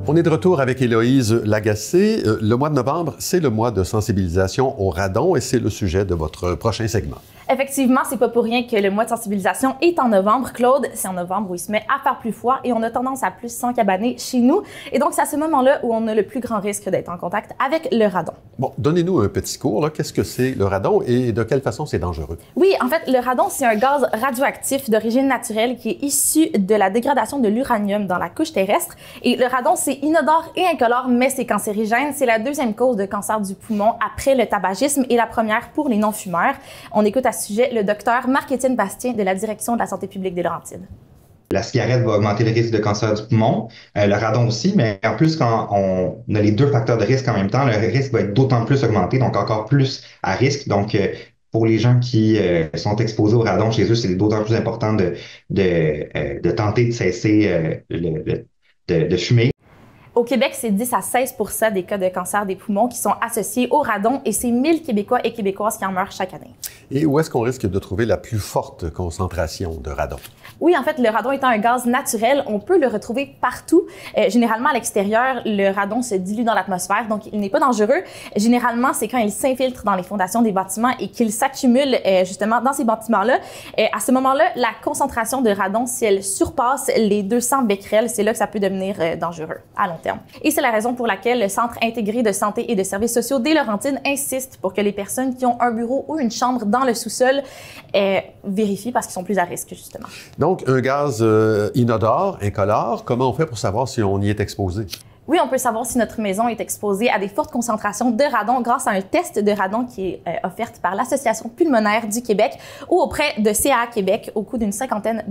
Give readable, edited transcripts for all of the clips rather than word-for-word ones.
On est de retour avec Héloïse Lagacé. Le mois de novembre, c'est le mois de sensibilisation au radon et c'est le sujet de votre prochain segment. Effectivement, c'est pas pour rien que le mois de sensibilisation est en novembre. Claude, c'est en novembre où il se met à faire plus froid et on a tendance à plus s'encabaner chez nous. Et donc, c'est à ce moment-là où on a le plus grand risque d'être en contact avec le radon. Bon, donnez-nous un petit cours. Qu'est-ce que c'est le radon et de quelle façon c'est dangereux? Oui, en fait, le radon, c'est un gaz radioactif d'origine naturelle qui est issu de la dégradation de l'uranium dans la couche terrestre. Et le radon, c'est inodore et incolore, mais c'est cancérigène. C'est la deuxième cause de cancer du poumon après le tabagisme et la première pour les non-fumeurs. On écoute à ce sujet le docteur Marc-Étienne Bastien de la Direction de la santé publique des Laurentides. La cigarette va augmenter le risque de cancer du poumon, le radon aussi, mais en plus, quand on a les deux facteurs de risque en même temps, le risque va être d'autant plus augmenté, donc encore plus à risque. Donc, pour les gens qui sont exposés au radon chez eux, c'est d'autant plus important de tenter de cesser de fumer. Au Québec, c'est 10 à 16% des cas de cancer des poumons qui sont associés au radon et c'est 1000 Québécois et Québécoises qui en meurent chaque année. Et où est-ce qu'on risque de trouver la plus forte concentration de radon? Oui, en fait, le radon étant un gaz naturel, on peut le retrouver partout. Généralement, à l'extérieur, le radon se dilue dans l'atmosphère, donc il n'est pas dangereux. Généralement, c'est quand il s'infiltre dans les fondations des bâtiments et qu'il s'accumule justement dans ces bâtiments-là. À ce moment-là, la concentration de radon, si elle surpasse les 200 becquerels, c'est là que ça peut devenir dangereux à long terme. Et c'est la raison pour laquelle le Centre intégré de santé et de services sociaux des Laurentides insiste pour que les personnes qui ont un bureau ou une chambre dans le sous-sol vérifient parce qu'ils sont plus à risque, justement. Donc, un gaz inodore, incolore, comment on fait pour savoir si on y est exposé? Oui, on peut savoir si notre maison est exposée à des fortes concentrations de radon grâce à un test de radon qui est offert par l'Association pulmonaire du Québec ou auprès de CA Québec au coût d'une $50.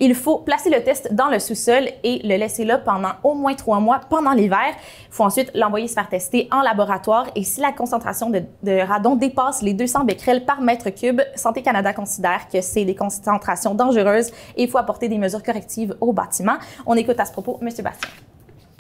Il faut placer le test dans le sous-sol et le laisser là pendant au moins 3 mois pendant l'hiver. Il faut ensuite l'envoyer se faire tester en laboratoire et si la concentration de radon dépasse les 200 becquerels par mètre cube, Santé Canada considère que c'est des concentrations dangereuses et il faut apporter des mesures correctives au bâtiment. On écoute à ce propos M. Bastien.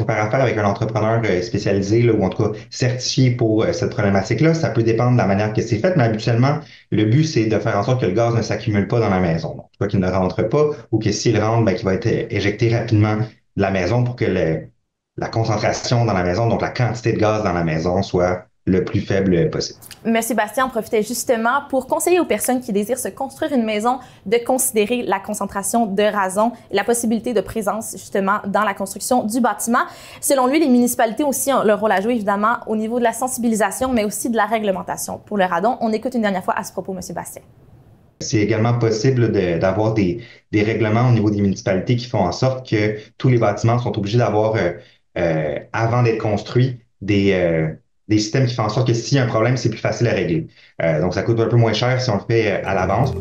Faire affaire avec un entrepreneur spécialisé ou en tout cas certifié pour cette problématique-là, ça peut dépendre de la manière que c'est fait, mais habituellement, le but, c'est de faire en sorte que le gaz ne s'accumule pas dans la maison. Donc, soit qu'il ne rentre pas ou que s'il rentre, qu'il va être éjecté rapidement de la maison pour que la concentration dans la maison, donc la quantité de gaz dans la maison soit le plus faible possible. Monsieur Bastien en profitait justement pour conseiller aux personnes qui désirent se construire une maison de considérer la concentration de radon et la possibilité de présence justement dans la construction du bâtiment. Selon lui, les municipalités aussi ont leur rôle à jouer évidemment au niveau de la sensibilisation, mais aussi de la réglementation pour le radon. On écoute une dernière fois à ce propos Monsieur Bastien. C'est également possible d'avoir des règlements au niveau des municipalités qui font en sorte que tous les bâtiments sont obligés d'avoir, avant d'être construits, des systèmes qui font en sorte que s'il y a un problème, c'est plus facile à régler. Donc, ça coûte un peu moins cher si on le fait à l'avance.